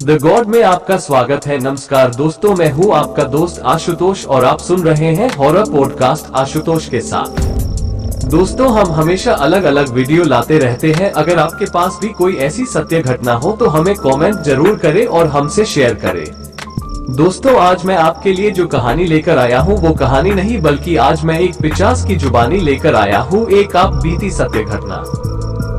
The God में आपका स्वागत है। नमस्कार दोस्तों, मैं हूँ आपका दोस्त आशुतोष और आप सुन रहे हैं हॉरर पॉडकास्ट आशुतोष के साथ। दोस्तों, हम हमेशा अलग अलग वीडियो लाते रहते हैं। अगर आपके पास भी कोई ऐसी सत्य घटना हो तो हमें कमेंट जरूर करें और हमसे शेयर करें। दोस्तों, आज मैं आपके लिए जो कहानी लेकर आया हूँ वो कहानी नहीं बल्कि आज मैं एक पिशाच की जुबानी लेकर आया हूँ, एक आप बीती सत्य घटना।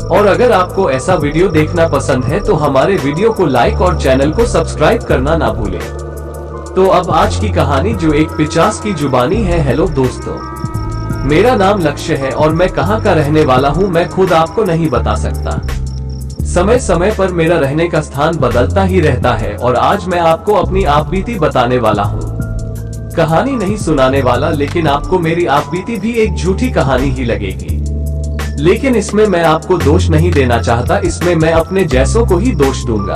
और अगर आपको ऐसा वीडियो देखना पसंद है तो हमारे वीडियो को लाइक और चैनल को सब्सक्राइब करना ना भूलें। तो अब आज की कहानी जो एक पिशाच की जुबानी है। हेलो दोस्तों, मेरा नाम लक्ष्य है और मैं कहाँ का रहने वाला हूँ मैं खुद आपको नहीं बता सकता। समय समय पर मेरा रहने का स्थान बदलता ही रहता है और आज मैं आपको अपनी आपबीती बताने वाला हूँ। कहानी नहीं सुनाने वाला, लेकिन आपको मेरी आपबीती भी एक झूठी कहानी ही लगेगी। लेकिन इसमें मैं आपको दोष नहीं देना चाहता, इसमें मैं अपने जैसों को ही दोष दूंगा।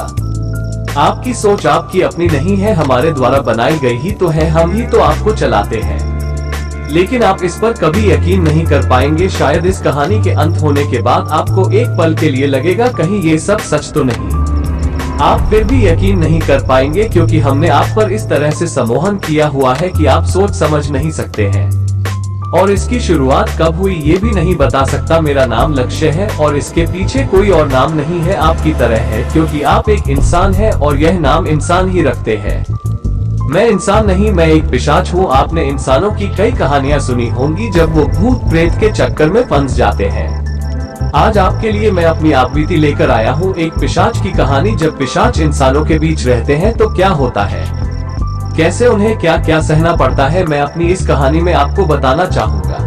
आपकी सोच आपकी अपनी नहीं है, हमारे द्वारा बनाई गई ही तो है, हम ही तो आपको चलाते हैं। लेकिन आप इस पर कभी यकीन नहीं कर पाएंगे। शायद इस कहानी के अंत होने के बाद आपको एक पल के लिए लगेगा कहीं ये सब सच तो नहीं। आप फिर भी यकीन नहीं कर पाएंगे क्योंकि हमने आप पर इस तरह से सम्मोहन किया हुआ है कि आप सोच समझ नहीं सकते हैं। और इसकी शुरुआत कब हुई ये भी नहीं बता सकता। मेरा नाम लक्ष्य है और इसके पीछे कोई और नाम नहीं है, आपकी तरह है, क्योंकि आप एक इंसान है और यह नाम इंसान ही रखते हैं। मैं इंसान नहीं, मैं एक पिशाच हूँ। आपने इंसानों की कई कहानियां सुनी होंगी जब वो भूत प्रेत के चक्कर में फंस जाते हैं। आज आपके लिए मैं अपनी आपबीती लेकर आया हूँ, एक पिशाच की कहानी। जब पिशाच इंसानों के बीच रहते हैं तो क्या होता है, कैसे उन्हें क्या क्या सहना पड़ता है, मैं अपनी इस कहानी में आपको बताना चाहूँगा।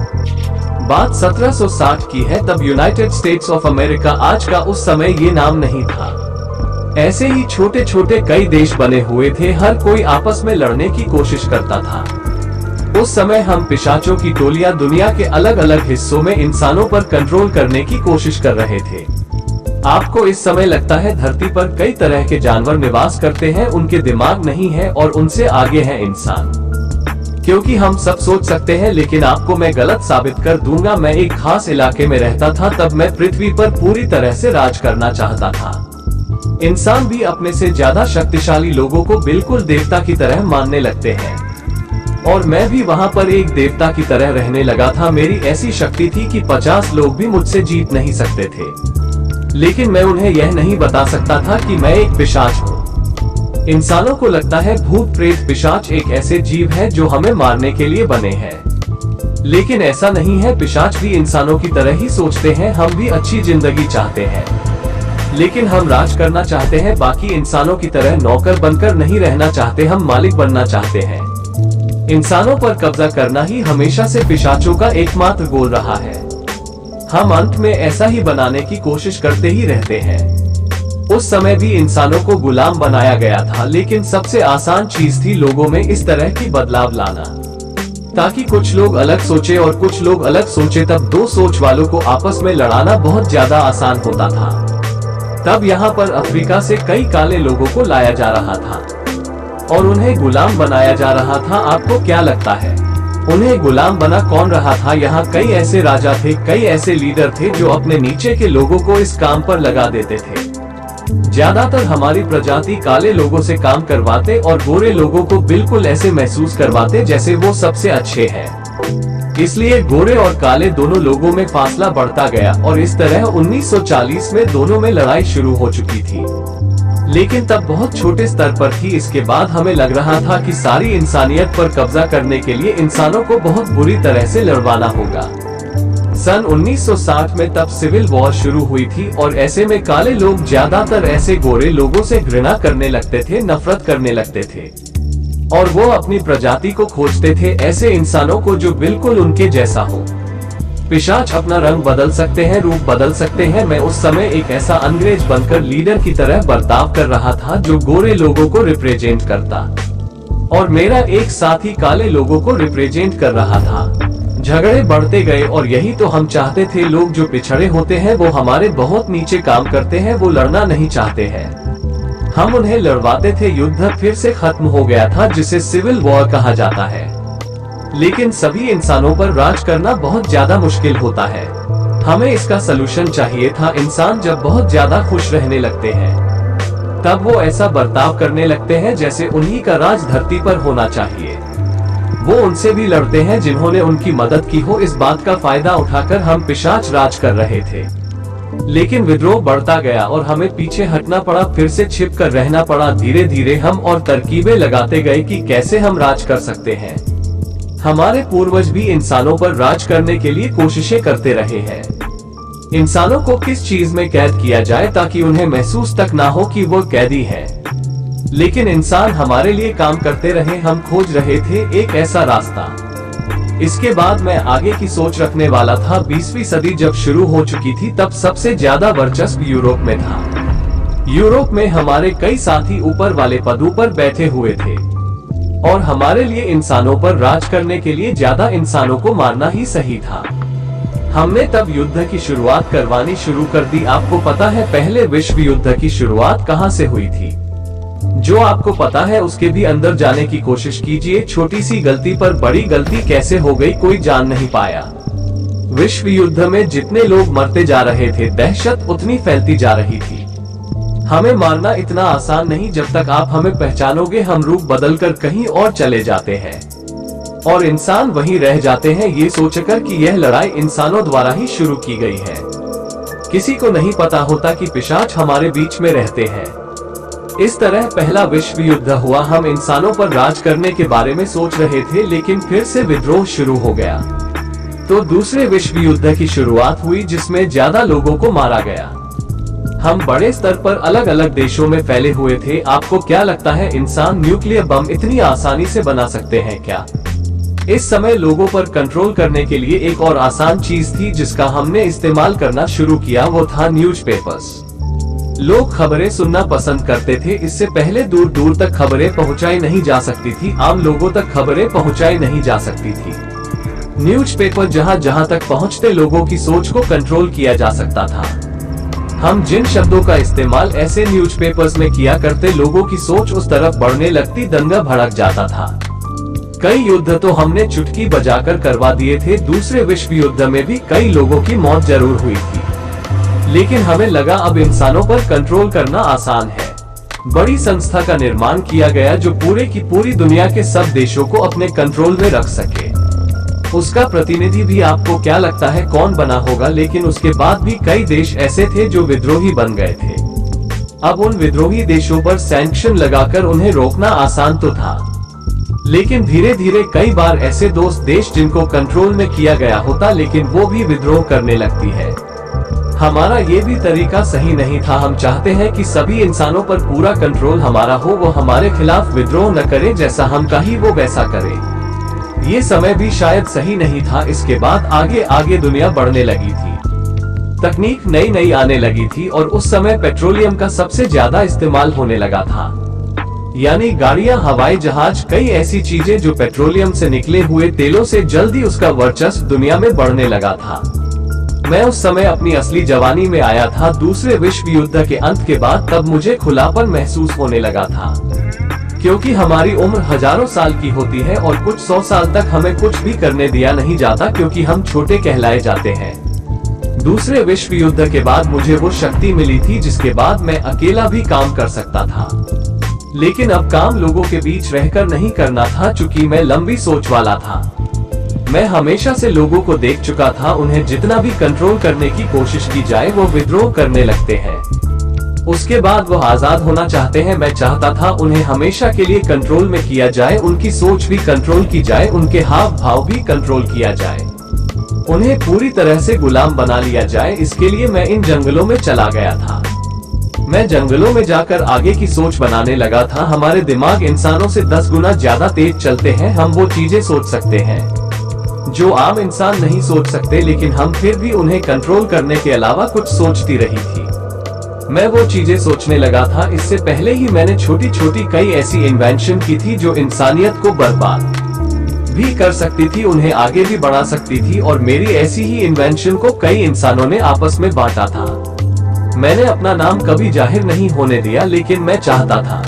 बात 1760 की है। तब यूनाइटेड स्टेट्स ऑफ अमेरिका, आज का उस समय ये नाम नहीं था। ऐसे ही छोटे छोटे कई देश बने हुए थे, हर कोई आपस में लड़ने की कोशिश करता था। उस समय हम पिशाचों की टोलियां दुनिया के अलग अलग हिस्सों में इंसानों पर कंट्रोल करने की कोशिश कर रहे थे। आपको इस समय लगता है धरती पर कई तरह के जानवर निवास करते हैं, उनके दिमाग नहीं है और उनसे आगे है इंसान, क्योंकि हम सब सोच सकते हैं। लेकिन आपको मैं गलत साबित कर दूंगा। मैं एक खास इलाके में रहता था, तब मैं पृथ्वी पर पूरी तरह से राज करना चाहता था। इंसान भी अपने से ज्यादा शक्तिशाली लोगों को बिल्कुल देवता की तरह मानने लगते हैं और मैं भी वहां पर एक देवता की तरह रहने लगा था। मेरी ऐसी शक्ति थी कि 50 लोग भी मुझसे जीत नहीं सकते थे। लेकिन मैं उन्हें यह नहीं बता सकता था कि मैं एक पिशाच हूँ। इंसानों को लगता है भूत प्रेत पिशाच एक ऐसे जीव है जो हमें मारने के लिए बने हैं, लेकिन ऐसा नहीं है। पिशाच भी इंसानों की तरह ही सोचते हैं। हम भी अच्छी जिंदगी चाहते हैं, लेकिन हम राज करना चाहते हैं। बाकी इंसानों की तरह नौकर बनकर नहीं रहना चाहते, हम मालिक बनना चाहते हैं। इंसानों पर कब्जा करना ही हमेशा से पिशाचों का एकमात्र गोल रहा है। हम अंत में ऐसा ही बनाने की कोशिश करते ही रहते हैं। उस समय भी इंसानों को गुलाम बनाया गया था, लेकिन सबसे आसान चीज थी लोगों में इस तरह की बदलाव लाना, ताकि कुछ लोग अलग सोचे और कुछ लोग अलग सोचे। तब दो सोच वालों को आपस में लड़ाना बहुत ज्यादा आसान होता था। तब यहाँ पर अफ्रीका से कई काले लोगों को लाया जा रहा था और उन्हें गुलाम बनाया जा रहा था। आपको क्या लगता है उन्हें गुलाम बना कौन रहा था? यहाँ कई ऐसे राजा थे, कई ऐसे लीडर थे जो अपने नीचे के लोगों को इस काम पर लगा देते थे। ज्यादातर हमारी प्रजाति काले लोगों से काम करवाते और गोरे लोगों को बिल्कुल ऐसे महसूस करवाते जैसे वो सबसे अच्छे हैं। इसलिए गोरे और काले दोनों लोगों में फासला बढ़ता गया और इस तरह 1940 में दोनों में लड़ाई शुरू हो चुकी थी, लेकिन तब बहुत छोटे स्तर पर थी। इसके बाद हमें लग रहा था कि सारी इंसानियत पर कब्जा करने के लिए इंसानों को बहुत बुरी तरह से लड़वाना होगा। सन 1960 में तब सिविल वॉर शुरू हुई थी और ऐसे में काले लोग ज्यादातर ऐसे गोरे लोगों से घृणा करने लगते थे, नफरत करने लगते थे और वो अपनी प्रजाति को खोजते थे, ऐसे इंसानों को जो बिल्कुल उनके जैसा हो। पिशाच अपना रंग बदल सकते हैं, रूप बदल सकते हैं। मैं उस समय एक ऐसा अंग्रेज बनकर लीडर की तरह बर्ताव कर रहा था जो गोरे लोगों को रिप्रेजेंट करता और मेरा एक साथी काले लोगों को रिप्रेजेंट कर रहा था। झगड़े बढ़ते गए और यही तो हम चाहते थे। लोग जो पिछड़े होते हैं वो हमारे बहुत नीचे काम करते हैं, वो लड़ना नहीं चाहते हैं, हम उन्हें लड़वाते थे। युद्ध फिर से खत्म हो गया था जिसे सिविल वॉर कहा जाता है। लेकिन सभी इंसानों पर राज करना बहुत ज्यादा मुश्किल होता है। हमें इसका सलूशन चाहिए था। इंसान जब बहुत ज्यादा खुश रहने लगते हैं तब वो ऐसा बर्ताव करने लगते हैं जैसे उन्हीं का राज धरती पर होना चाहिए। वो उनसे भी लड़ते हैं जिन्होंने उनकी मदद की हो। इस बात का फायदा उठाकर हम पिशाच राज कर रहे थे, लेकिन विद्रोह बढ़ता गया और हमें पीछे हटना पड़ा, फिर से छिप कर रहना पड़ा। धीरे धीरे हम और तरकीबें लगाते गए कि कैसे हम राज कर सकते हैं। हमारे पूर्वज भी इंसानों पर राज करने के लिए कोशिशें करते रहे हैं। इंसानों को किस चीज में कैद किया जाए ताकि उन्हें महसूस तक ना हो कि वो कैदी है, लेकिन इंसान हमारे लिए काम करते रहे। हम खोज रहे थे एक ऐसा रास्ता। इसके बाद मैं आगे की सोच रखने वाला था। 20वीं सदी जब शुरू हो चुकी थी तब सबसे ज्यादा वर्चस्व यूरोप में था। यूरोप में हमारे कई साथी ऊपर वाले पदों पर बैठे हुए थे और हमारे लिए इंसानों पर राज करने के लिए ज्यादा इंसानों को मारना ही सही था। हमने तब युद्ध की शुरुआत करवानी शुरू कर दी। आपको पता है पहले विश्व युद्ध की शुरुआत कहाँ से हुई थी? जो आपको पता है उसके भी अंदर जाने की कोशिश कीजिए। छोटी सी गलती पर बड़ी गलती कैसे हो गई कोई जान नहीं पाया। विश्व युद्ध में जितने लोग मरते जा रहे थे, दहशत उतनी फैलती जा रही थी। हमें मारना इतना आसान नहीं। जब तक आप हमें पहचानोगे हम रूप बदलकर कहीं और चले जाते हैं और इंसान वहीं रह जाते हैं, ये सोचकर कि यह लड़ाई इंसानों द्वारा ही शुरू की गई है। किसी को नहीं पता होता कि पिशाच हमारे बीच में रहते हैं। इस तरह पहला विश्व युद्ध हुआ। हम इंसानों पर राज करने के बारे में सोच रहे थे, लेकिन फिर से विद्रोह शुरू हो गया। तो दूसरे विश्व युद्ध की शुरुआत हुई जिसमें ज्यादा लोगों को मारा गया। हम बड़े स्तर पर अलग अलग देशों में फैले हुए थे। आपको क्या लगता है इंसान न्यूक्लियर बम इतनी आसानी से बना सकते हैं क्या? इस समय लोगों पर कंट्रोल करने के लिए एक और आसान चीज थी जिसका हमने इस्तेमाल करना शुरू किया, वो था न्यूज़पेपर्स। लोग खबरें सुनना पसंद करते थे। इससे पहले दूर दूर तक खबरें पहुंचाई नहीं जा सकती थी। आम लोगों तक खबरें पहुंचाई नहीं जा सकती थी। न्यूज़पेपर जहां जहां तक पहुंचते लोगों की सोच को कंट्रोल किया जा सकता था। हम जिन शब्दों का इस्तेमाल ऐसे न्यूज़पेपर्स में किया करते, लोगों की सोच उस तरफ बढ़ने लगती, दंगा भड़क जाता था। कई युद्ध तो हमने चुटकी बजाकर करवा दिए थे। दूसरे विश्व युद्ध में भी कई लोगों की मौत जरूर हुई थी, लेकिन हमें लगा अब इंसानों पर कंट्रोल करना आसान है। बड़ी संस्था का निर्माण किया गया जो पूरे की पूरी दुनिया के सब देशों को अपने कंट्रोल में रख सके। उसका प्रतिनिधि भी आपको क्या लगता है कौन बना होगा? लेकिन उसके बाद भी कई देश ऐसे थे जो विद्रोही बन गए थे। अब उन विद्रोही देशों पर सैंक्शन लगाकर उन्हें रोकना आसान तो था, लेकिन धीरे धीरे कई बार ऐसे दोस्त देश जिनको कंट्रोल में किया गया होता, लेकिन वो भी विद्रोह करने लगती है। हमारा ये भी तरीका सही नहीं था। हम चाहते हैं कि सभी इंसानों पर पूरा कंट्रोल हमारा हो, वो हमारे खिलाफ विद्रोह न करे, जैसा हम कहीं वो वैसा करे। ये समय भी शायद सही नहीं था। इसके बाद आगे आगे दुनिया बढ़ने लगी थी, तकनीक नई नई आने लगी थी और उस समय पेट्रोलियम का सबसे ज्यादा इस्तेमाल होने लगा था। यानी गाड़ियां, हवाई जहाज, कई ऐसी चीजें जो पेट्रोलियम से निकले हुए तेलों से जल्दी उसका वर्चस्व दुनिया में बढ़ने लगा था। मैं उस समय अपनी असली जवानी में आया था, दूसरे विश्व युद्ध के अंत के बाद। तब मुझे खुलापन महसूस होने लगा था, क्योंकि हमारी उम्र हजारों साल की होती है और कुछ 100 साल तक हमें कुछ भी करने दिया नहीं जाता, क्योंकि हम छोटे कहलाए जाते हैं। दूसरे विश्व युद्ध के बाद मुझे वो शक्ति मिली थी जिसके बाद मैं अकेला भी काम कर सकता था, लेकिन अब काम लोगों के बीच रहकर नहीं करना था। चूंकि मैं लंबी सोच वाला था, मैं हमेशा से लोगों को देख चुका था, उन्हें जितना भी कंट्रोल करने की कोशिश की जाए वो विद्रोह करने लगते हैं। उसके बाद वो आजाद होना चाहते हैं। मैं चाहता था उन्हें हमेशा के लिए कंट्रोल में किया जाए, उनकी सोच भी कंट्रोल की जाए, उनके हाव भाव भी कंट्रोल किया जाए, उन्हें पूरी तरह से गुलाम बना लिया जाए। इसके लिए मैं इन जंगलों में चला गया था। मैं जंगलों में जाकर आगे की सोच बनाने लगा था। हमारे दिमाग इंसानों से 10 गुना ज्यादा तेज चलते हैं। हम वो चीजें सोच सकते हैं जो आम इंसान नहीं सोच सकते, लेकिन हम फिर भी उन्हें कंट्रोल करने के अलावा कुछ सोचती रही थी। मैं वो चीजें सोचने लगा था। इससे पहले ही मैंने छोटी छोटी कई ऐसी इन्वेंशन की थी जो इंसानियत को बर्बाद भी कर सकती थी, उन्हें आगे भी बढ़ा सकती थी, और मेरी ऐसी ही इन्वेंशन को कई इंसानों ने आपस में बांटा था। मैंने अपना नाम कभी जाहिर नहीं होने दिया, लेकिन मैं चाहता था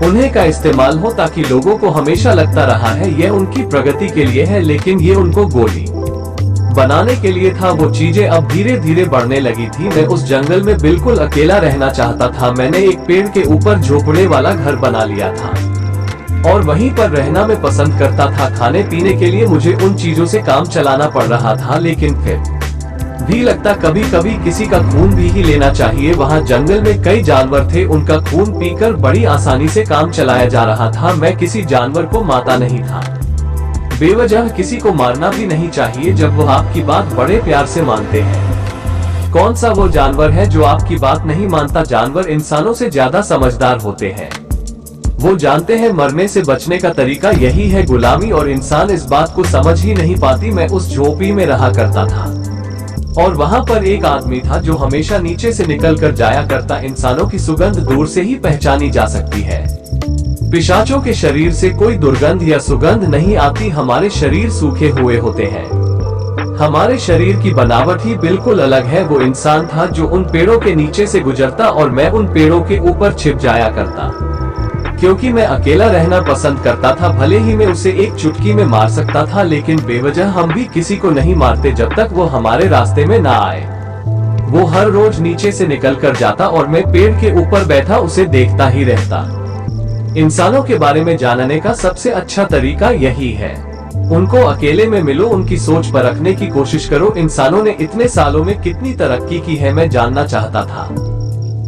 उन्हें का इस्तेमाल हो ताकि लोगों को हमेशा लगता रहा है यह उनकी प्रगति के लिए है, लेकिन ये उनको गोली बनाने के लिए था। वो चीजें अब धीरे धीरे बढ़ने लगी थी। मैं उस जंगल में बिल्कुल अकेला रहना चाहता था। मैंने एक पेड़ के ऊपर झोपड़े वाला घर बना लिया था और वहीं पर रहना मैं पसंद करता था। खाने पीने के लिए मुझे उन चीजों से काम चलाना पड़ रहा था, लेकिन फिर भी लगता कभी कभी किसी का खून भी ही लेना चाहिए। वहाँ जंगल में कई जानवर थे, उनका खून पीकर बड़ी आसानी से काम चलाया जा रहा था। मैं किसी जानवर को मारता नहीं था। बेवजह किसी को मारना भी नहीं चाहिए जब वो आपकी बात बड़े प्यार से मानते हैं। कौन सा वो जानवर है जो आपकी बात नहीं मानता? जानवर इंसानों से ज्यादा समझदार होते हैं। वो जानते हैं मरने से बचने का तरीका यही है गुलामी, और इंसान इस बात को समझ ही नहीं पाती। मैं उस झोपड़ी में रहा करता था और वहाँ पर एक आदमी था जो हमेशा नीचे से निकल कर जाया करता। इंसानों की सुगंध दूर से ही पहचानी जा सकती है। पिशाचों के शरीर से कोई दुर्गंध या सुगंध नहीं आती। हमारे शरीर सूखे हुए होते हैं। हमारे शरीर की बनावट ही बिल्कुल अलग है। वो इंसान था जो उन पेड़ों के नीचे से गुजरता और मैं उन पेड़ों के ऊपर छिप जाया करता, क्योंकि मैं अकेला रहना पसंद करता था। भले ही मैं उसे एक चुटकी में मार सकता था, लेकिन बेवजह हम भी किसी को नहीं मारते जब तक वो हमारे रास्ते में ना आए। वो हर रोज नीचे से निकल कर जाता और मैं पेड़ के ऊपर बैठा उसे देखता ही रहता। इंसानों के बारे में जानने का सबसे अच्छा तरीका यही है, उनको अकेले में मिलो, उनकी सोच परखने की कोशिश करो। इंसानों ने इतने सालों में कितनी तरक्की की है, मैं जानना चाहता था।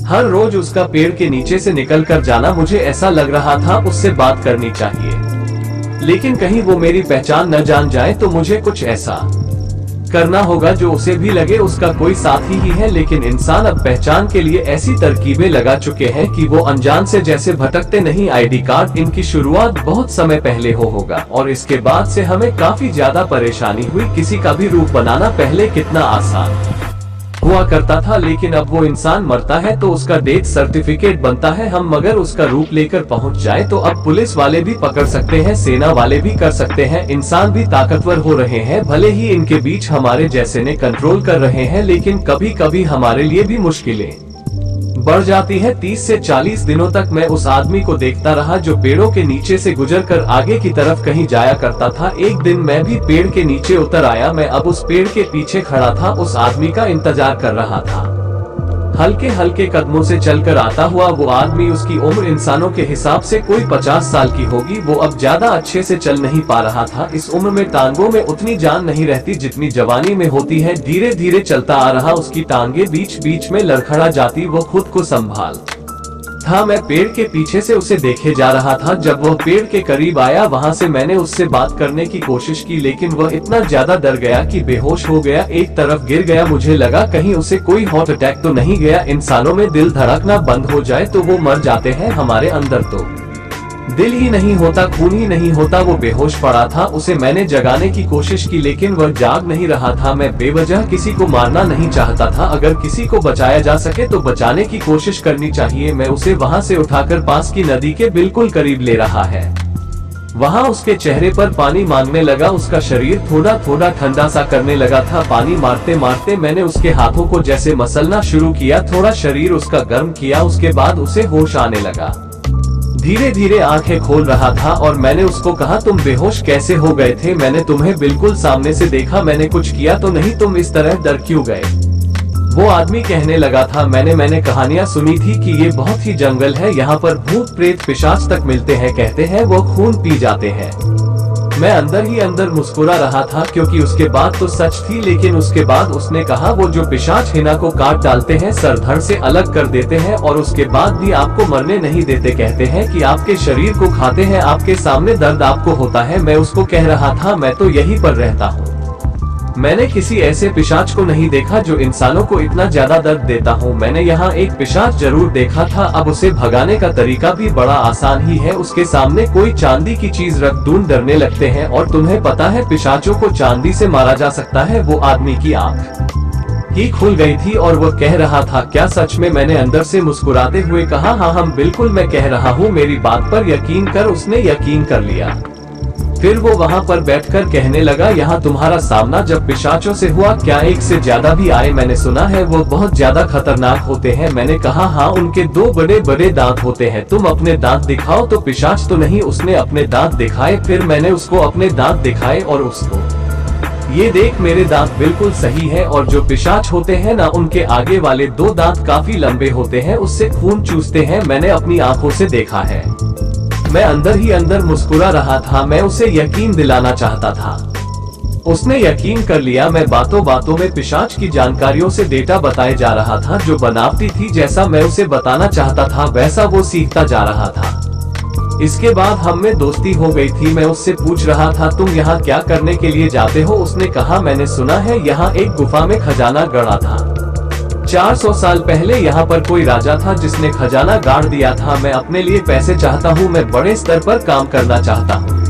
हर रोज उसका पेड़ के नीचे से निकल कर जाना, मुझे ऐसा लग रहा था उससे बात करनी चाहिए, लेकिन कहीं वो मेरी पहचान न जान जाए तो मुझे कुछ ऐसा करना होगा जो उसे भी लगे उसका कोई साथी ही है। लेकिन इंसान अब पहचान के लिए ऐसी तरकीबें लगा चुके हैं कि वो अनजान से जैसे भटकते नहीं। आईडी कार्ड इनकी शुरुआत बहुत समय पहले होगा और इसके बाद से हमें काफी ज्यादा परेशानी हुई। किसी का भी रूप बनाना पहले कितना आसान हुआ करता था, लेकिन अब वो इंसान मरता है तो उसका डेथ सर्टिफिकेट बनता है। हम मगर उसका रूप लेकर पहुंच जाए तो अब पुलिस वाले भी पकड़ सकते हैं, सेना वाले भी कर सकते हैं। इंसान भी ताकतवर हो रहे हैं, भले ही इनके बीच हमारे जैसे ने कंट्रोल कर रहे हैं, लेकिन कभी कभी हमारे लिए भी मुश्किलें बढ़ जाती है। 30 से 40 दिनों तक मैं उस आदमी को देखता रहा जो पेड़ों के नीचे से गुजरकर आगे की तरफ कहीं जाया करता था। एक दिन मैं भी पेड़ के नीचे उतर आया। मैं अब उस पेड़ के पीछे खड़ा था, उस आदमी का इंतजार कर रहा था। हल्के हल्के कदमों से चलकर आता हुआ वो आदमी, उसकी उम्र इंसानों के हिसाब से कोई 50 साल की होगी। वो अब ज्यादा अच्छे से चल नहीं पा रहा था। इस उम्र में टांगों में उतनी जान नहीं रहती जितनी जवानी में होती है। धीरे धीरे चलता आ रहा, उसकी टांगे बीच बीच में लड़खड़ा जाती। वो खुद को संभाल था। मैं पेड़ के पीछे से उसे देखे जा रहा था। जब वह पेड़ के करीब आया, वहां से मैंने उससे बात करने की कोशिश की, लेकिन वह इतना ज्यादा डर गया कि बेहोश हो गया, एक तरफ गिर गया। मुझे लगा कहीं उसे कोई हार्ट अटैक तो नहीं गया। इंसानों में दिल धड़कना बंद हो जाए तो वो मर जाते हैं, हमारे अंदर तो दिल ही नहीं होता, खून ही नहीं होता। वो बेहोश पड़ा था, उसे मैंने जगाने की कोशिश की, लेकिन वह जाग नहीं रहा था। मैं बेवजह किसी को मारना नहीं चाहता था। अगर किसी को बचाया जा सके तो बचाने की कोशिश करनी चाहिए। मैं उसे वहां से उठाकर पास की नदी के बिल्कुल करीब ले रहा है। वहां उसके चेहरे पर पानी मांगने लगा। उसका शरीर थोड़ा थोड़ा ठंडा सा करने लगा था। पानी मारते मारते मैंने उसके हाथों को जैसे मसलना शुरू किया। थोड़ा शरीर उसका गर्म किया, उसके बाद उसे होश आने लगा। धीरे धीरे आंखें खोल रहा था और मैंने उसको कहा, तुम बेहोश कैसे हो गए थे? मैंने तुम्हें बिल्कुल सामने से देखा, मैंने कुछ किया तो नहीं, तुम इस तरह डर क्यों गए? वो आदमी कहने लगा था, मैंने कहानियां सुनी थी कि ये बहुत ही जंगल है, यहाँ पर भूत प्रेत पिशाच तक मिलते हैं, कहते हैं वो खून पी जाते हैं। मैं अंदर ही अंदर मुस्कुरा रहा था क्योंकि उसके बाद तो सच थी, लेकिन उसके बाद उसने कहा, वो जो पिशाच हिना को काट डालते हैं, सर धड़ से अलग कर देते हैं और उसके बाद भी आपको मरने नहीं देते। कहते हैं कि आपके शरीर को खाते हैं, आपके सामने दर्द आपको होता है। मैं उसको कह रहा था, मैं तो यहीं पर रहता हूँ। मैंने किसी ऐसे पिशाच को नहीं देखा जो इंसानों को इतना ज्यादा दर्द देता हूँ। मैंने यहाँ एक पिशाच जरूर देखा था। अब उसे भगाने का तरीका भी बड़ा आसान ही है। उसके सामने कोई चांदी की चीज रख दूं, डरने लगते हैं। और तुम्हें पता है पिशाचों को चांदी से मारा जा सकता है। वो आदमी की आंख ही खुल गई थी और वो कह रहा था, क्या सच में? मैंने अंदर से मुस्कुराते हुए कहा, हाँ हम बिल्कुल, मैं कह रहा हूँ, मेरी बात पर यकीन कर। उसने यकीन कर लिया। फिर वो वहाँ पर बैठकर कहने लगा, यहाँ तुम्हारा सामना जब पिशाचों से हुआ, क्या एक से ज्यादा भी आए? मैंने सुना है वो बहुत ज्यादा खतरनाक होते हैं। मैंने कहा, हाँ उनके 2 बड़े बड़े दांत होते हैं, तुम अपने दांत दिखाओ। तो पिशाच तो नहीं, उसने अपने दांत दिखाए। फिर मैंने उसको अपने दांत दिखाए और उसको ये देख मेरे दांत बिल्कुल सही है और जो पिशाच होते हैं ना उनके आगे वाले 2 दांत काफी लंबे होते हैं, उससे खून चूसते हैं, मैंने अपनी आंखों से देखा है। मैं अंदर ही अंदर मुस्कुरा रहा था, मैं उसे यकीन दिलाना चाहता था। उसने यकीन कर लिया। मैं बातों बातों में पिशाच की जानकारियों से डेटा बताए जा रहा था जो बनावटी थी। जैसा मैं उसे बताना चाहता था वैसा वो सीखता जा रहा था। इसके बाद हम में दोस्ती हो गई थी। मैं उससे पूछ रहा था तुम यहाँ क्या करने के लिए जाते हो? उसने कहा मैंने सुना है यहाँ एक गुफा में खजाना गड़ा था। 400 साल पहले यहाँ पर कोई राजा था जिसने खजाना गाड़ दिया था। मैं अपने लिए पैसे चाहता हूँ, मैं बड़े स्तर पर काम करना चाहता हूँ।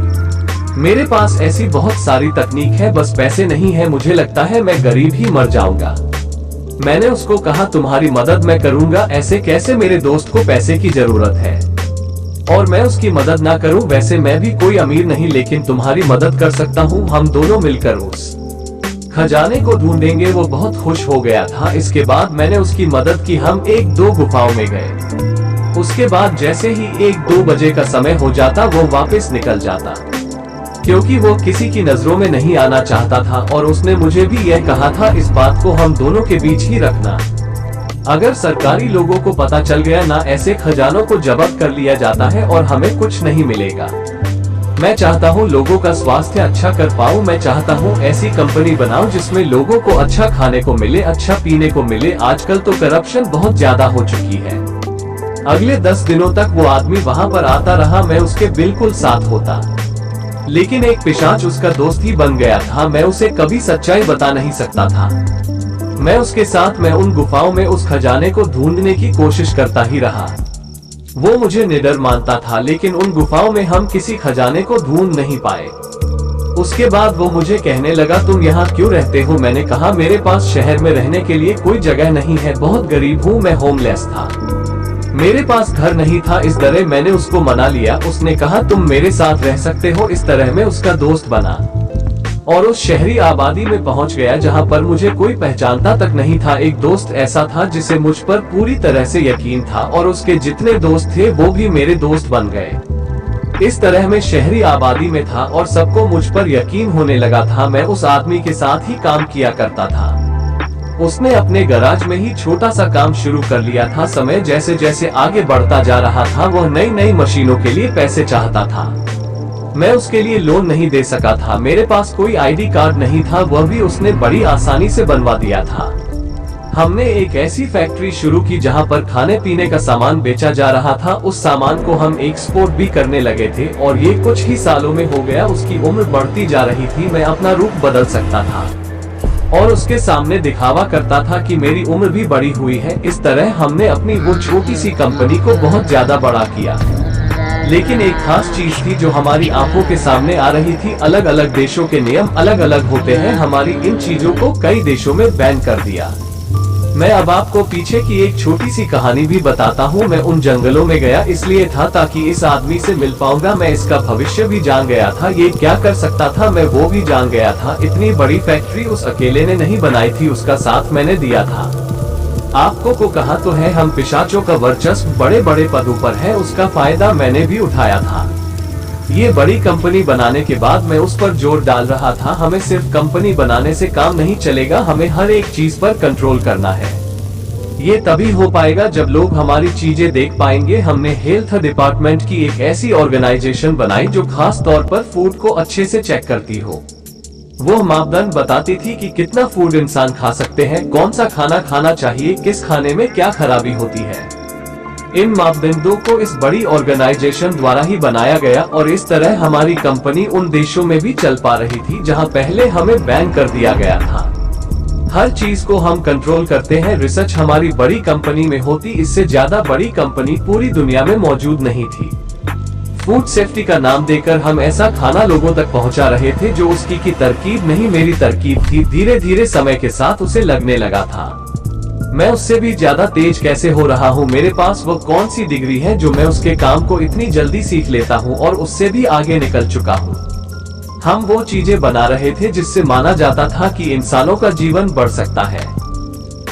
मेरे पास ऐसी बहुत सारी तकनीक है, बस पैसे नहीं है। मुझे लगता है मैं गरीब ही मर जाऊंगा। मैंने उसको कहा तुम्हारी मदद मैं करूंगा। ऐसे कैसे? मेरे दोस्त को पैसे की जरूरत है और मैं उसकी मदद ना करूं? वैसे मैं भी कोई अमीर नहीं, लेकिन तुम्हारी मदद कर सकता हूं। हम दोनों मिलकर उस खजाने को ढूंढेंगे। वो बहुत खुश हो गया था। इसके बाद मैंने उसकी मदद की। हम 1-2 गुफाओं में गए। उसके बाद जैसे ही 1-2 बजे का समय हो जाता वो वापस निकल जाता, क्योंकि वो किसी की नजरों में नहीं आना चाहता था। और उसने मुझे भी यह कहा था इस बात को हम दोनों के बीच ही रखना। अगर सरकारी लोगों को पता चल गया ना, ऐसे खजानों को जब्त कर लिया जाता है और हमें कुछ नहीं मिलेगा। मैं चाहता हूँ लोगों का स्वास्थ्य अच्छा कर पाऊँ। मैं चाहता हूँ ऐसी कंपनी बनाऊं जिसमें लोगों को अच्छा खाने को मिले, अच्छा पीने को मिले। आजकल तो करप्शन बहुत ज्यादा हो चुकी है। अगले 10 दिनों तक वो आदमी वहाँ पर आता रहा। मैं उसके बिल्कुल साथ होता, लेकिन एक पिशाच उसका दोस्त ही बन गया था। मैं उसे कभी सच्चाई बता नहीं सकता था। मैं उसके साथ मैं उन गुफाओं में उस खजाने को ढूंढने की कोशिश करता ही रहा। वो मुझे निडर मानता था, लेकिन उन गुफाओं में हम किसी खजाने को ढूंढ नहीं पाए। उसके बाद वो मुझे कहने लगा तुम यहाँ क्यों रहते हो? मैंने कहा मेरे पास शहर में रहने के लिए कोई जगह नहीं है, बहुत गरीब हूँ, मैं होमलेस था, मेरे पास घर नहीं था। इस तरह मैंने उसको मना लिया। उसने कहा तुम मेरे साथ रह सकते हो। इस तरह मैं उसका दोस्त बना और उस शहरी आबादी में पहुंच गया जहां पर मुझे कोई पहचानता तक नहीं था। एक दोस्त ऐसा था जिसे मुझ पर पूरी तरह से यकीन था और उसके जितने दोस्त थे वो भी मेरे दोस्त बन गए। इस तरह मैं शहरी आबादी में था और सबको मुझ पर यकीन होने लगा था। मैं उस आदमी के साथ ही काम किया करता था। उसने अपने गैराज में ही छोटा सा काम शुरू कर लिया था। समय जैसे जैसे आगे बढ़ता जा रहा था वह नई नई मशीनों के लिए पैसे चाहता था। मैं उसके लिए लोन नहीं दे सका था। मेरे पास कोई आईडी कार्ड नहीं था, वह भी उसने बड़ी आसानी से बनवा दिया था। हमने एक ऐसी फैक्ट्री शुरू की जहां पर खाने पीने का सामान बेचा जा रहा था। उस सामान को हम एक्सपोर्ट भी करने लगे थे और ये कुछ ही सालों में हो गया। उसकी उम्र बढ़ती जा रही थी। मैं अपना रूप बदल सकता था और उसके सामने दिखावा करता था कि मेरी उम्र भी बड़ी हुई है। इस तरह हमने अपनी वो छोटी सी कंपनी को बहुत ज्यादा बड़ा किया। लेकिन एक खास चीज थी जो हमारी आंखों के सामने आ रही थी। अलग अलग देशों के नियम अलग अलग होते हैं। हमारी इन चीजों को कई देशों में बैन कर दिया। मैं अब आपको पीछे की एक छोटी सी कहानी भी बताता हूँ। मैं उन जंगलों में गया इसलिए था ताकि इस आदमी से मिल पाऊंगा। मैं इसका भविष्य भी जान गया था, ये क्या कर सकता था मैं वो भी जान गया था। इतनी बड़ी फैक्ट्री उस अकेले ने नहीं बनाई थी, उसका साथ मैंने दिया था। आपको को कहा तो है हम पिशाचों का वर्चस्व बड़े बड़े पदों पर है, उसका फायदा मैंने भी उठाया था। ये बड़ी कंपनी बनाने के बाद मैं उस पर जोर डाल रहा था। हमें सिर्फ कंपनी बनाने से काम नहीं चलेगा, हमें हर एक चीज पर कंट्रोल करना है। ये तभी हो पाएगा जब लोग हमारी चीजें देख पाएंगे। हमने हेल्थ डिपार्टमेंट की एक ऐसी ऑर्गेनाइजेशन बनाई जो खास तौर पर फूड को अच्छे से चेक करती हो। वो मापदंड बताती थी कि कितना फूड इंसान खा सकते हैं, कौन सा खाना खाना चाहिए, किस खाने में क्या खराबी होती है। इन मापदंडों को इस बड़ी ऑर्गेनाइजेशन द्वारा ही बनाया गया और इस तरह हमारी कंपनी उन देशों में भी चल पा रही थी जहां पहले हमें बैन कर दिया गया था। हर चीज को हम कंट्रोल करते हैं। रिसर्च हमारी बड़ी कंपनी में होती, इससे ज्यादा बड़ी कंपनी पूरी दुनिया में मौजूद नहीं थी। फूड सेफ्टी का नाम देकर हम ऐसा खाना लोगों तक पहुंचा रहे थे जो उसकी की तरकीब नहीं मेरी तरकीब थी। धीरे धीरे समय के साथ उसे लगने लगा था मैं उससे भी ज्यादा तेज कैसे हो रहा हूँ। मेरे पास वो कौन सी डिग्री है जो मैं उसके काम को इतनी जल्दी सीख लेता हूँ और उससे भी आगे निकल चुका हूँ। हम वो चीजें बना रहे थे जिससे माना जाता था कि इंसानों का जीवन बढ़ सकता है।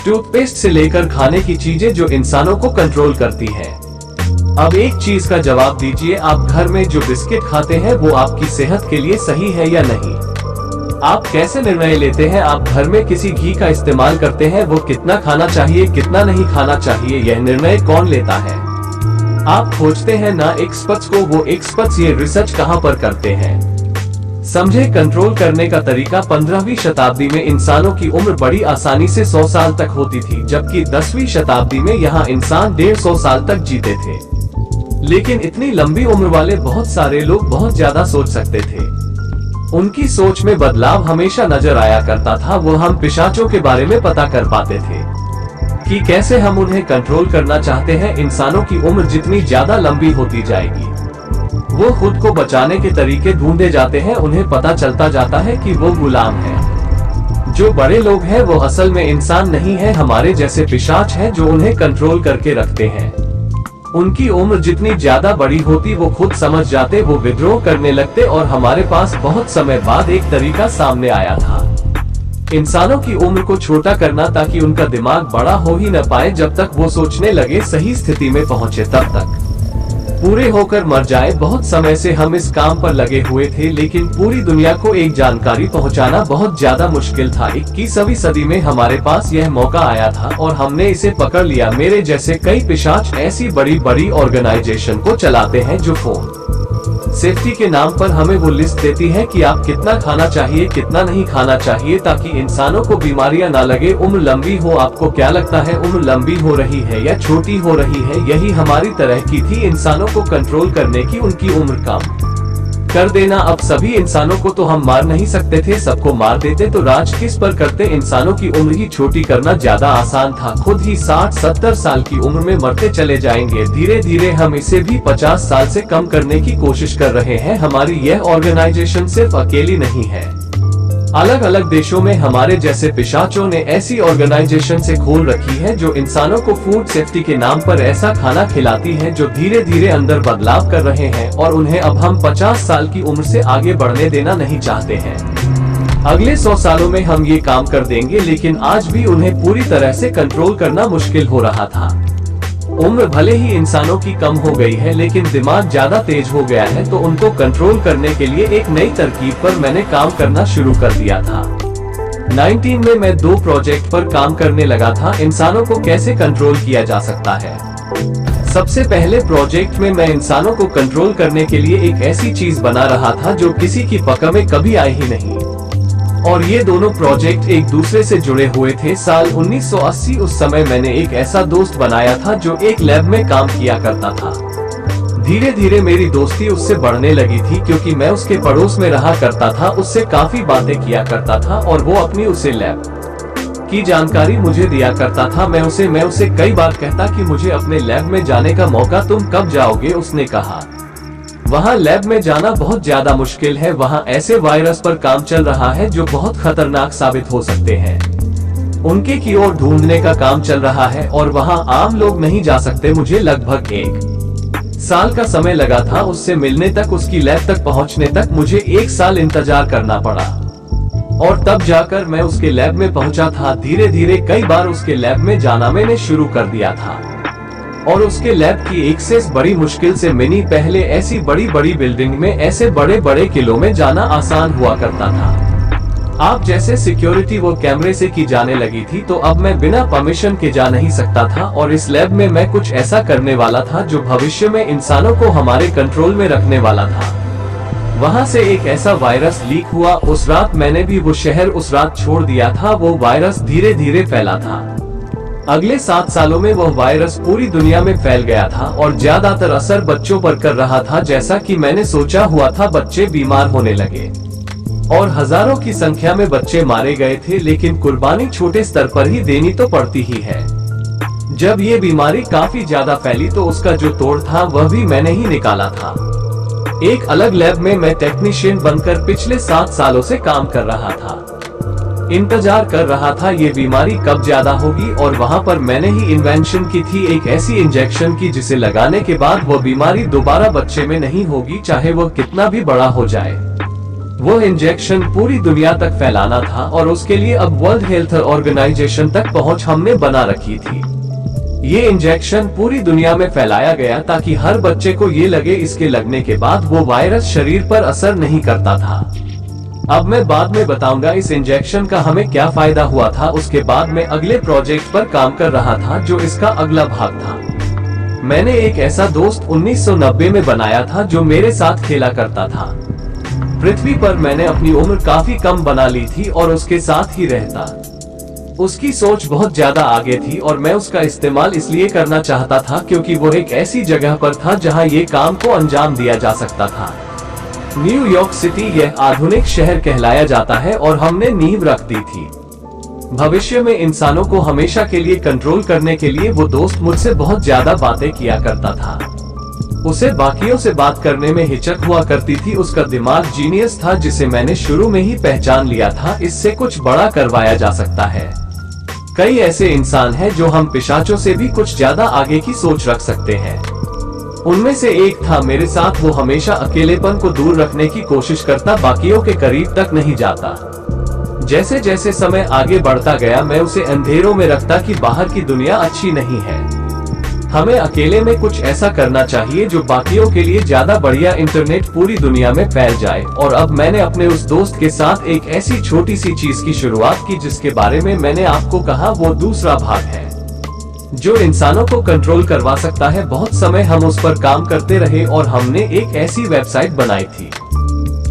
टूथपेस्ट से लेकर खाने की चीजें जो इंसानों को कंट्रोल करती है। अब एक चीज का जवाब दीजिए, आप घर में जो बिस्किट खाते हैं वो आपकी सेहत के लिए सही है या नहीं? आप कैसे निर्णय लेते हैं? आप घर में किसी घी का इस्तेमाल करते हैं, वो कितना खाना चाहिए कितना नहीं खाना चाहिए, यह निर्णय कौन लेता है? आप खोजते हैं ना एक्सपर्ट्स को, वो एक्सपर्ट्स ये रिसर्च कहाँ पर करते हैं? समझे, कंट्रोल करने का तरीका। 15वीं शताब्दी में इंसानों की उम्र बड़ी आसानी से 100 साल तक होती थी, जबकि 10वीं शताब्दी में यहाँ इंसान 150 साल तक जीते थे। लेकिन इतनी लंबी उम्र वाले बहुत सारे लोग बहुत ज्यादा सोच सकते थे। उनकी सोच में बदलाव हमेशा नजर आया करता था। वो हम पिशाचों के बारे में पता कर पाते थे कि कैसे हम उन्हें कंट्रोल करना चाहते हैं। इंसानों की उम्र जितनी ज्यादा लंबी होती जाएगी, वो खुद को बचाने के तरीके ढूंढे जाते हैं। उन्हें पता चलता जाता है कि वो गुलाम है। जो बड़े लोग हैं वो असल में इंसान नहीं है, हमारे जैसे पिशाच हैं जो उन्हें कंट्रोल करके रखते हैं। उनकी उम्र जितनी ज्यादा बड़ी होती वो खुद समझ जाते, वो विद्रोह करने लगते। और हमारे पास बहुत समय बाद एक तरीका सामने आया था इंसानों की उम्र को छोटा करना, ताकि उनका दिमाग बड़ा हो ही न पाए। जब तक वो सोचने लगे, सही स्थिति में पहुंचे, तब तक पूरे होकर मर जाए। बहुत समय से हम इस काम पर लगे हुए थे, लेकिन पूरी दुनिया को एक जानकारी पहुंचाना बहुत ज्यादा मुश्किल था। 21वीं सदी में हमारे पास यह मौका आया था और हमने इसे पकड़ लिया। मेरे जैसे कई पिशाच ऐसी बड़ी बड़ी ऑर्गेनाइजेशन को चलाते हैं जो फोन सेफ्टी के नाम पर हमें वो लिस्ट देती है कि आप कितना खाना चाहिए कितना नहीं खाना चाहिए, ताकि इंसानों को बीमारियां ना लगे, उम्र लंबी हो। आपको क्या लगता है, उम्र लंबी हो रही है या छोटी हो रही है? यही हमारी तरह की थी इंसानों को कंट्रोल करने की, उनकी उम्र कम कर देना। अब सभी इंसानों को तो हम मार नहीं सकते थे, सबको मार देते तो राज किस पर करते? इंसानों की उम्र ही छोटी करना ज्यादा आसान था। खुद ही 60-70 साल की उम्र में मरते चले जाएंगे। धीरे धीरे हम इसे भी 50 साल से कम करने की कोशिश कर रहे हैं। हमारी यह ऑर्गेनाइजेशन सिर्फ अकेली नहीं है, अलग अलग देशों में हमारे जैसे पिशाचों ने ऐसी ऑर्गेनाइजेशन से खोल रखी है जो इंसानों को फूड सेफ्टी के नाम पर ऐसा खाना खिलाती है जो धीरे धीरे अंदर बदलाव कर रहे हैं। और उन्हें अब हम 50 साल की उम्र से आगे बढ़ने देना नहीं चाहते हैं। अगले 100 सालों में हम ये काम कर देंगे, लेकिन आज भी उन्हें पूरी तरह से कंट्रोल करना मुश्किल हो रहा था। उम्र भले ही इंसानों की कम हो गई है, लेकिन दिमाग ज्यादा तेज हो गया है, तो उनको कंट्रोल करने के लिए एक नई तरकीब पर मैंने काम करना शुरू कर दिया था। 19 में मैं 2 प्रोजेक्ट पर काम करने लगा था। इंसानों को कैसे कंट्रोल किया जा सकता है। सबसे पहले प्रोजेक्ट में मैं इंसानों को कंट्रोल करने के लिए एक ऐसी चीज बना रहा था जो किसी की पकड़ में कभी आई ही नहीं, और ये दोनों प्रोजेक्ट एक दूसरे से जुड़े हुए थे। साल 1980, उस समय मैंने एक ऐसा दोस्त बनाया था जो एक लैब में काम किया करता था। धीरे धीरे मेरी दोस्ती उससे बढ़ने लगी थी, क्योंकि मैं उसके पड़ोस में रहा करता था, उससे काफी बातें किया करता था और वो अपनी उसे लैब की जानकारी मुझे दिया करता था। मैं उसे कई बार कहता कि मुझे अपने लैब में जाने का मौका, तुम कब जाओगे? उसने कहा, वहाँ लैब में जाना बहुत ज्यादा मुश्किल है, वहाँ ऐसे वायरस पर काम चल रहा है जो बहुत खतरनाक साबित हो सकते हैं। उनके की ओर ढूंढने का काम चल रहा है और वहाँ आम लोग नहीं जा सकते। मुझे लगभग 1 साल का समय लगा था उससे मिलने तक, उसकी लैब तक पहुँचने तक मुझे 1 साल इंतजार करना पड़ा, और तब जाकर मैं उसके लैब में पहुंचा था। धीरे धीरे कई बार उसके लैब में जाना मैंने शुरू कर दिया था, और उसके लैब की एक्सेस बड़ी मुश्किल से मिली। पहले ऐसी बड़ी बड़ी बिल्डिंग में, ऐसे बड़े बड़े किलों में जाना आसान हुआ करता था। आप जैसे सिक्योरिटी वो कैमरे से की जाने लगी थी, तो अब मैं बिना परमिशन के जा नहीं सकता था। और इस लैब में मैं कुछ ऐसा करने वाला था जो भविष्य में इंसानों को हमारे कंट्रोल में रखने वाला था। वहाँ से एक ऐसा वायरस लीक हुआ। उस रात मैंने भी वो शहर उस रात छोड़ दिया था। वो वायरस धीरे धीरे फैला था। अगले 7 सालों में वह वायरस पूरी दुनिया में फैल गया था और ज्यादातर असर बच्चों पर कर रहा था। जैसा कि मैंने सोचा हुआ था, बच्चे बीमार होने लगे और हजारों की संख्या में बच्चे मारे गए थे। लेकिन कुर्बानी छोटे स्तर पर ही देनी तो पड़ती ही है। जब ये बीमारी काफी ज्यादा फैली तो उसका जो तोड़ था वह भी मैंने ही निकाला था। एक अलग लैब में मैं टेक्नीशियन बनकर पिछले 7 सालों से काम कर रहा था। इंतजार कर रहा था ये बीमारी कब ज्यादा होगी, और वहाँ पर मैंने ही इन्वेंशन की थी, एक ऐसी इंजेक्शन की जिसे लगाने के बाद वो बीमारी दोबारा बच्चे में नहीं होगी, चाहे वो कितना भी बड़ा हो जाए। वो इंजेक्शन पूरी दुनिया तक फैलाना था, और उसके लिए अब वर्ल्ड हेल्थ ऑर्गेनाइजेशन तक पहुंच हमने बना रखी थी। ये इंजेक्शन पूरी दुनिया में फैलाया गया ताकि हर बच्चे को ये लगे इसके लगने के बाद वो वायरस शरीर पर असर नहीं करता था। अब मैं बाद में बताऊंगा इस इंजेक्शन का हमें क्या फायदा हुआ था। उसके बाद मैं अगले प्रोजेक्ट पर काम कर रहा था जो इसका अगला भाग था। मैंने एक ऐसा दोस्त 1990 में बनाया था जो मेरे साथ खेला करता था। पृथ्वी पर मैंने अपनी उम्र काफी कम बना ली थी और उसके साथ ही रहता। उसकी सोच बहुत ज्यादा आगे थी और मैं उसका इस्तेमाल इसलिए करना चाहता था क्योंकि वो एक ऐसी जगह पर था जहां ये काम को अंजाम दिया जा सकता था। न्यूयॉर्क सिटी यह आधुनिक शहर कहलाया जाता है और हमने नींव रख दी थी। भविष्य में इंसानों को हमेशा के लिए कंट्रोल करने के लिए वो दोस्त मुझसे बहुत ज्यादा बातें किया करता था। उसे बाकियों से बात करने में हिचक हुआ करती थी। उसका दिमाग जीनियस था जिसे मैंने शुरू में ही पहचान लिया था। इससे कुछ बड़ा करवाया जा सकता है। कई ऐसे इंसान हैं जो हम पिशाचों से भी कुछ ज्यादा आगे की सोच रख सकते हैं। उनमें से एक था मेरे साथ। वो हमेशा अकेलेपन को दूर रखने की कोशिश करता, बाकियों के करीब तक नहीं जाता। जैसे जैसे समय आगे बढ़ता गया मैं उसे अंधेरों में रखता कि बाहर की दुनिया अच्छी नहीं है। हमें अकेले में कुछ ऐसा करना चाहिए जो बाकियों के लिए ज्यादा बढ़िया इंटरनेट पूरी दुनिया में फैल जाए। और अब मैंने अपने उस दोस्त के साथ एक ऐसी छोटी सी चीज की शुरुआत की जिसके बारे में मैंने आपको कहा। वो दूसरा भाग है जो इंसानों को कंट्रोल करवा सकता है। बहुत समय हम उस पर काम करते रहे और हमने एक ऐसी वेबसाइट बनाई थी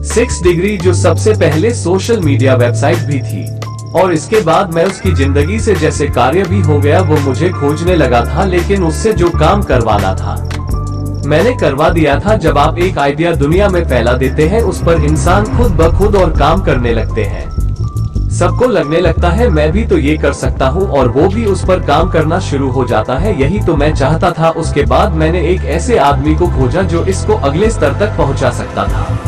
6 डिग्री, जो सबसे पहले सोशल मीडिया वेबसाइट भी थी। और इसके बाद मैं उसकी जिंदगी से जैसे कार्य भी हो गया। वो मुझे खोजने लगा था, लेकिन उससे जो काम करवाना था मैंने करवा दिया था। जब आप एक आइडिया दुनिया में फैला देते हैं उस पर इंसान खुद ब खुद और काम करने लगते हैं। सबको लगने लगता है मैं भी तो ये कर सकता हूँ और वो भी उस पर काम करना शुरू हो जाता है। यही तो मैं चाहता था। उसके बाद मैंने एक ऐसे आदमी को खोजा जो इसको अगले स्तर तक पहुँचा सकता था।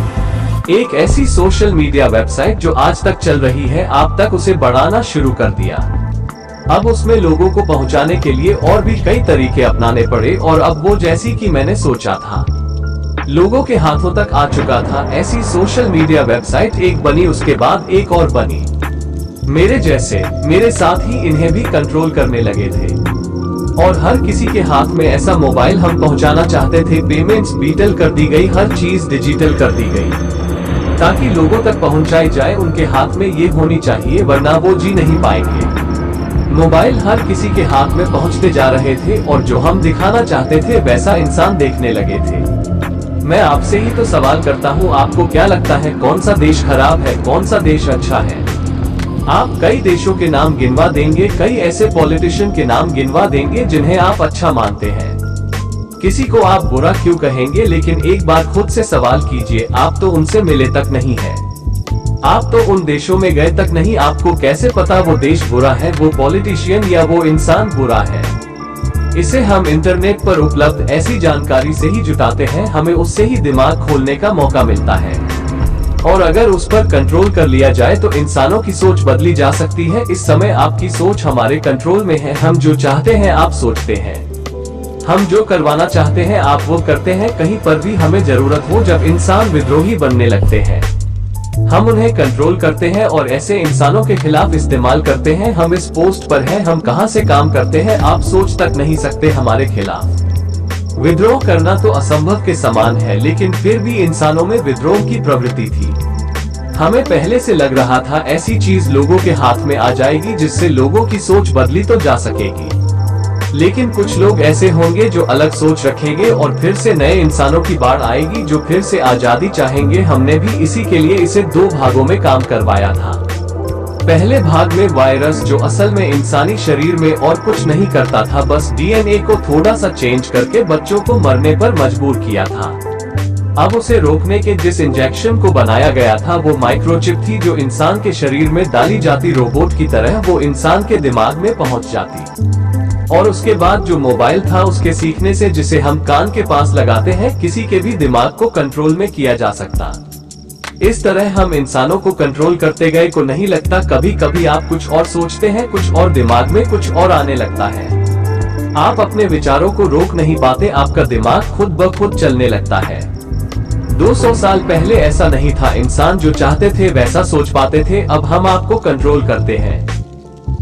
एक ऐसी सोशल मीडिया वेबसाइट जो आज तक चल रही है। आप तक उसे बढ़ाना शुरू कर दिया। अब उसमें लोगों को पहुंचाने के लिए और भी कई तरीके अपनाने पड़े और अब वो जैसी कि मैंने सोचा था लोगों के हाथों तक आ चुका था। ऐसी सोशल मीडिया वेबसाइट एक बनी, उसके बाद एक और बनी। मेरे जैसे मेरे साथ ही इन्हें भी कंट्रोल करने लगे थे और हर किसी के हाथ में ऐसा मोबाइल हम पहुंचाना चाहते थे। पेमेंट्स डिजिटल कर दी गई, हर चीज डिजिटल कर दी गई ताकि लोगों तक पहुंचाई जाए। उनके हाथ में ये होनी चाहिए वरना वो जी नहीं पाएंगे। मोबाइल हर किसी के हाथ में पहुंचते जा रहे थे और जो हम दिखाना चाहते थे वैसा इंसान देखने लगे थे। मैं आपसे ही तो सवाल करता हूँ, आपको क्या लगता है कौन सा देश खराब है, कौन सा देश अच्छा है? आप कई देशों के नाम गिनवा देंगे, कई ऐसे पॉलिटिशियन के नाम गिनवा देंगे जिन्हें आप अच्छा मानते हैं। किसी को आप बुरा क्यों कहेंगे? लेकिन एक बार खुद से सवाल कीजिए, आप तो उनसे मिले तक नहीं है, आप तो उन देशों में गए तक नहीं। आपको कैसे पता वो देश बुरा है, वो पॉलिटिशियन या वो इंसान बुरा है? इसे हम इंटरनेट पर उपलब्ध ऐसी जानकारी से ही जुटाते हैं। हमें उससे ही दिमाग खोलने का मौका मिलता है और अगर उस पर कंट्रोल कर लिया जाए तो इंसानों की सोच बदली जा सकती है। इस समय आपकी सोच हमारे कंट्रोल में है। हम जो चाहते हैं आप सोचते हैं, हम जो करवाना चाहते हैं आप वो करते हैं। कहीं पर भी हमें जरूरत हो, जब इंसान विद्रोही बनने लगते हैं हम उन्हें कंट्रोल करते हैं और ऐसे इंसानों के खिलाफ इस्तेमाल करते हैं। हम इस पोस्ट पर हैं, हम कहां से काम करते हैं आप सोच तक नहीं सकते हमारे खिलाफ। विद्रोह करना तो असंभव के समान है, लेकिन फिर भी इंसानों में विद्रोह की प्रवृत्ति थी। हमें पहले से लग रहा था ऐसी चीज लोगों के हाथ में आ जाएगी जिससे लोगों की सोच बदली तो जा सकेगी, लेकिन कुछ लोग ऐसे होंगे जो अलग सोच रखेंगे और फिर से नए इंसानों की बाढ़ आएगी जो फिर से आजादी चाहेंगे। हमने भी इसी के लिए इसे 2 भागों में काम करवाया था। पहले भाग में वायरस, जो असल में इंसानी शरीर में और कुछ नहीं करता था, बस डीएनए को थोड़ा सा चेंज करके बच्चों को मरने पर मजबूर किया था। अब उसे रोकने के जिस इंजेक्शन को बनाया गया था वो माइक्रोचिप थी, जो इंसान के शरीर में डाली जाती रोबोट की तरह वो इंसान के दिमाग में पहुंच जाती। और उसके बाद जो मोबाइल था उसके सीखने से, जिसे हम कान के पास लगाते हैं, किसी के भी दिमाग को कंट्रोल में किया जा सकता। इस तरह हम इंसानों को कंट्रोल करते गए। को नहीं लगता कभी कभी आप कुछ और सोचते हैं, कुछ और दिमाग में कुछ और आने लगता है, आप अपने विचारों को रोक नहीं पाते, आपका दिमाग खुद ब खुद चलने लगता है। 200 साल पहले ऐसा नहीं था, इंसान जो चाहते थे वैसा सोच पाते थे। अब हम आपको कंट्रोल करते हैं।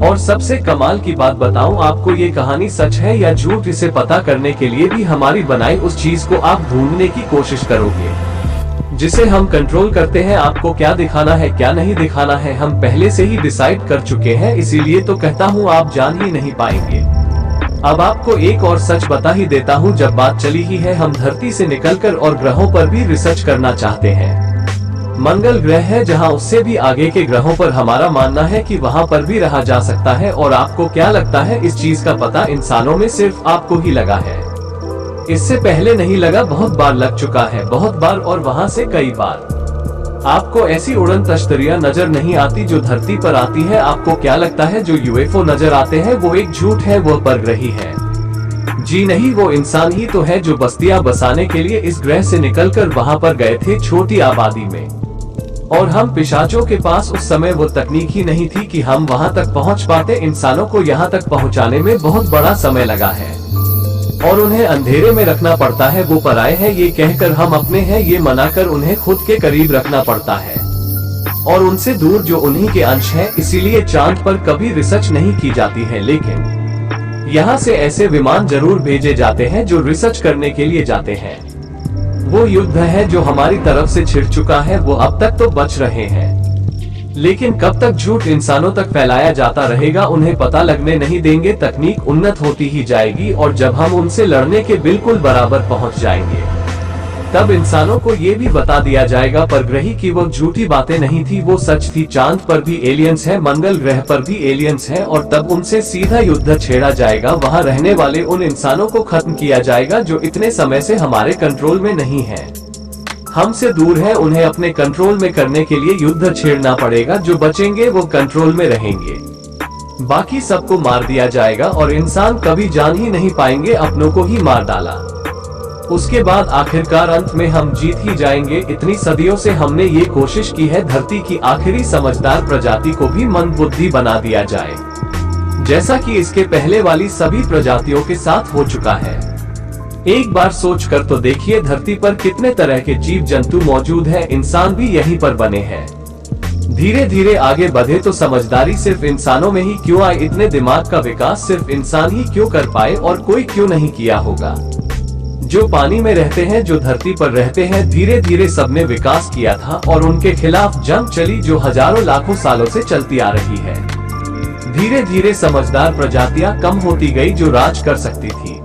और सबसे कमाल की बात बताऊं आपको, ये कहानी सच है या झूठ, इसे पता करने के लिए भी हमारी बनाई उस चीज को आप ढूंढने की कोशिश करोगे जिसे हम कंट्रोल करते हैं। आपको क्या दिखाना है क्या नहीं दिखाना है हम पहले से ही डिसाइड कर चुके हैं, इसीलिए तो कहता हूँ आप जान ही नहीं पाएंगे। अब आपको एक और सच बता ही देता हूँ, जब बात चली ही है, हम धरती से निकलकर और ग्रहों पर भी रिसर्च करना चाहते हैं। मंगल ग्रह है जहाँ उससे भी आगे के ग्रहों पर हमारा मानना है कि वहाँ पर भी रहा जा सकता है। और आपको क्या लगता है, इस चीज का पता इंसानों में सिर्फ आपको ही लगा है। इससे पहले नहीं लगा, बहुत बार लग चुका है, बहुत बार, और वहाँ से कई बार। आपको ऐसी उड़न तश्तरियां नजर नहीं आती जो धरती पर आती है। आपको क्या लगता है जो यूएफओ नजर आते हैं वो एक झूठ है, वो परग्रही है? जी नहीं, वो इंसान ही तो है जो बस्तियां बसाने के लिए इस ग्रह से निकलकर वहां पर गए थे, छोटी आबादी में। और हम पिशाचों के पास उस समय वो तकनीक ही नहीं थी कि हम वहां तक पहुंच पाते। इंसानों को यहां तक पहुंचाने में बहुत बड़ा समय लगा है और उन्हें अंधेरे में रखना पड़ता है। वो पराये हैं ये कहकर हम अपने हैं ये मनाकर उन्हें खुद के करीब रखना पड़ता है, और उनसे दूर जो उन्हीं के अंश हैं। इसीलिए चांद पर कभी रिसर्च नहीं की जाती है, लेकिन यहाँ से ऐसे विमान जरूर भेजे जाते हैं जो रिसर्च करने के लिए जाते हैं। वो युद्ध है जो हमारी तरफ से छिड़ चुका है, वो अब तक तो बच रहे हैं, लेकिन कब तक झूठ इंसानों तक फैलाया जाता रहेगा उन्हें पता लगने नहीं देंगे। तकनीक उन्नत होती ही जाएगी और जब हम उनसे लड़ने के बिल्कुल बराबर पहुंच जाएंगे, तब इंसानों को ये भी बता दिया जाएगा परग्रही की वो झूठी बातें नहीं थी, वो सच थी। चांद पर भी एलियंस है, मंगल ग्रह पर भी एलियंस है, और तब उनसे सीधा युद्ध छेड़ा जाएगा। वहां रहने वाले उन इंसानों को खत्म किया जाएगा जो इतने समय से हमारे कंट्रोल में नहीं है, हमसे दूर है। उन्हें अपने कंट्रोल में करने के लिए युद्ध छेड़ना पड़ेगा। जो बचेंगे वो कंट्रोल में रहेंगे, बाकी सबको मार दिया जाएगा और इंसान कभी जान ही नहीं पाएंगे, अपनों को ही मार डाला। उसके बाद आखिरकार अंत में हम जीत ही जाएंगे। इतनी सदियों से हमने ये कोशिश की है धरती की आखिरी समझदार प्रजाति को भी मंदबुद्धि बना दिया जाए, जैसा कि इसके पहले वाली सभी प्रजातियों के साथ हो चुका है। एक बार सोच कर तो देखिए, धरती पर कितने तरह के जीव जंतु मौजूद हैं, इंसान भी यहीं पर बने हैं। धीरे धीरे आगे बढ़े तो समझदारी सिर्फ इंसानों में ही क्यों आए? इतने दिमाग का विकास सिर्फ इंसान ही क्यों कर पाए और कोई क्यों नहीं किया होगा? जो पानी में रहते हैं, जो धरती पर रहते हैं, धीरे धीरे सबने विकास किया था और उनके खिलाफ जंग चली जो हजारों लाखों सालों से चलती आ रही है। धीरे धीरे समझदार प्रजातियां कम होती गई जो राज कर सकती थी।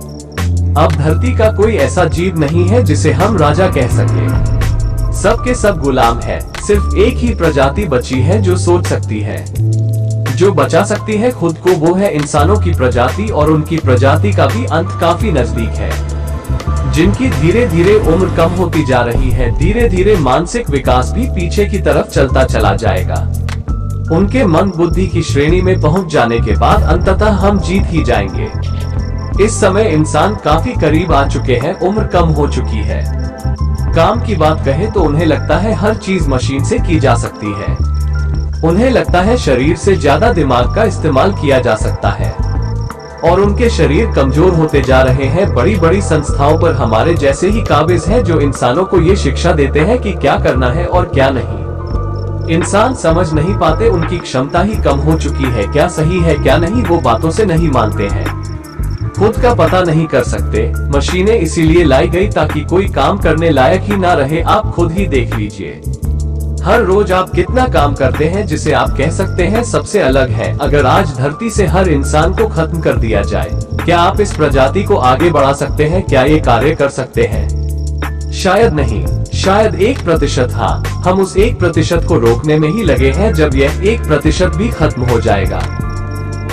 अब धरती का कोई ऐसा जीव नहीं है जिसे हम राजा कह सके, सबके सब गुलाम है। सिर्फ एक ही प्रजाति बची है जो सोच सकती है, जो बचा सकती है खुद को, वो है इंसानों की प्रजाति। और उनकी प्रजाति का भी अंत काफी नजदीक है, जिनकी धीरे धीरे उम्र कम होती जा रही है। धीरे धीरे मानसिक विकास भी पीछे की तरफ चलता चला जाएगा। उनके मन बुद्धि की श्रेणी में पहुंच जाने के बाद अंततः हम जीत ही जाएंगे। इस समय इंसान काफी करीब आ चुके हैं, उम्र कम हो चुकी है। काम की बात कहे तो उन्हें लगता है हर चीज मशीन से की जा सकती है। उन्हें लगता है शरीर से ज्यादा दिमाग का इस्तेमाल किया जा सकता है, और उनके शरीर कमजोर होते जा रहे हैं। बड़ी बड़ी संस्थाओं पर हमारे जैसे ही काबिज हैं जो इंसानों को ये शिक्षा देते हैं कि क्या करना है और क्या नहीं। इंसान समझ नहीं पाते, उनकी क्षमता ही कम हो चुकी है। क्या सही है क्या नहीं वो बातों से नहीं मानते हैं, खुद का पता नहीं कर सकते। मशीनें इसीलिए लाई गई ताकि कोई काम करने लायक ही ना रहे। आप खुद ही देख लीजिए, हर रोज आप कितना काम करते हैं जिसे आप कह सकते हैं सबसे अलग है। अगर आज धरती से हर इंसान को खत्म कर दिया जाए, क्या आप इस प्रजाति को आगे बढ़ा सकते हैं? क्या ये कार्य कर सकते हैं? शायद नहीं, शायद 1%। हाँ, हम उस 1% को रोकने में ही लगे हैं। जब यह 1% भी खत्म हो जाएगा,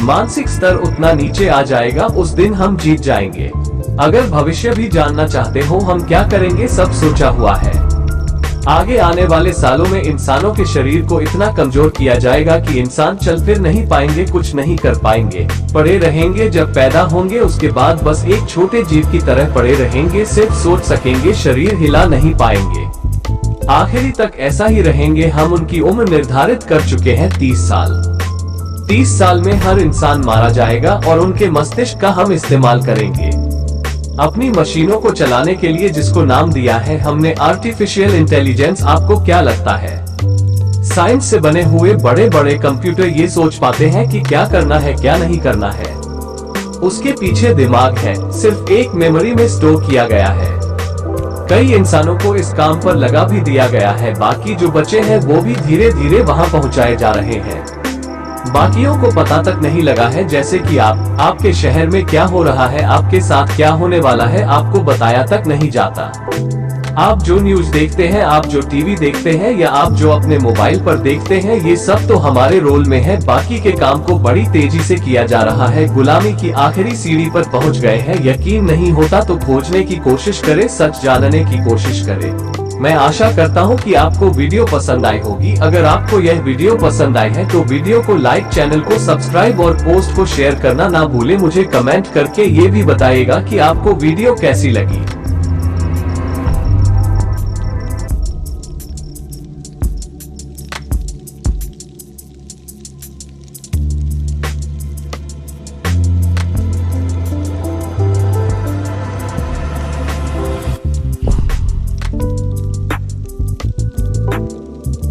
मानसिक स्तर उतना नीचे आ जाएगा, उस दिन हम जीत जाएंगे। अगर भविष्य भी जानना चाहते हो हम क्या करेंगे, सब सोचा हुआ है। आगे आने वाले सालों में इंसानों के शरीर को इतना कमजोर किया जाएगा कि इंसान चल फिर नहीं पाएंगे, कुछ नहीं कर पाएंगे, पड़े रहेंगे। जब पैदा होंगे उसके बाद बस एक छोटे जीव की तरह पड़े रहेंगे, सिर्फ सोच सकेंगे, शरीर हिला नहीं पाएंगे। आखिरी तक ऐसा ही रहेंगे। हम उनकी उम्र निर्धारित कर चुके हैं 30 साल। 30 साल में हर इंसान मारा जाएगा और उनके मस्तिष्क का हम इस्तेमाल करेंगे अपनी मशीनों को चलाने के लिए, जिसको नाम दिया है हमने आर्टिफिशियल इंटेलिजेंस। आपको क्या लगता है साइंस से बने हुए बड़े बड़े कंप्यूटर ये सोच पाते हैं कि क्या करना है क्या नहीं करना है? उसके पीछे दिमाग है, सिर्फ एक मेमोरी में स्टोर किया गया है। कई इंसानों को इस काम पर लगा भी दिया गया है, बाकी जो बचे हैं वो भी धीरे धीरे वहां पहुंचाए जा रहे हैं। बाकियों को पता तक नहीं लगा है, जैसे कि आपके शहर में क्या हो रहा है, आपके साथ क्या होने वाला है, आपको बताया तक नहीं जाता। आप जो न्यूज देखते हैं, आप जो टीवी देखते हैं या आप जो अपने मोबाइल पर देखते हैं, ये सब तो हमारे रोल में है। बाकी के काम को बड़ी तेजी से किया जा रहा है। गुलामी की आखिरी सीढ़ी पर पहुंच गए हैं। यकीन नहीं होता तो खोजने की कोशिश करें, सच जानने की कोशिश करें। मैं आशा करता हूं कि आपको वीडियो पसंद आई होगी। अगर आपको यह वीडियो पसंद आई है तो वीडियो को लाइक, चैनल को सब्सक्राइब और पोस्ट को शेयर करना ना भूलें। मुझे कमेंट करके ये भी बताइएगा कि आपको वीडियो कैसी लगी।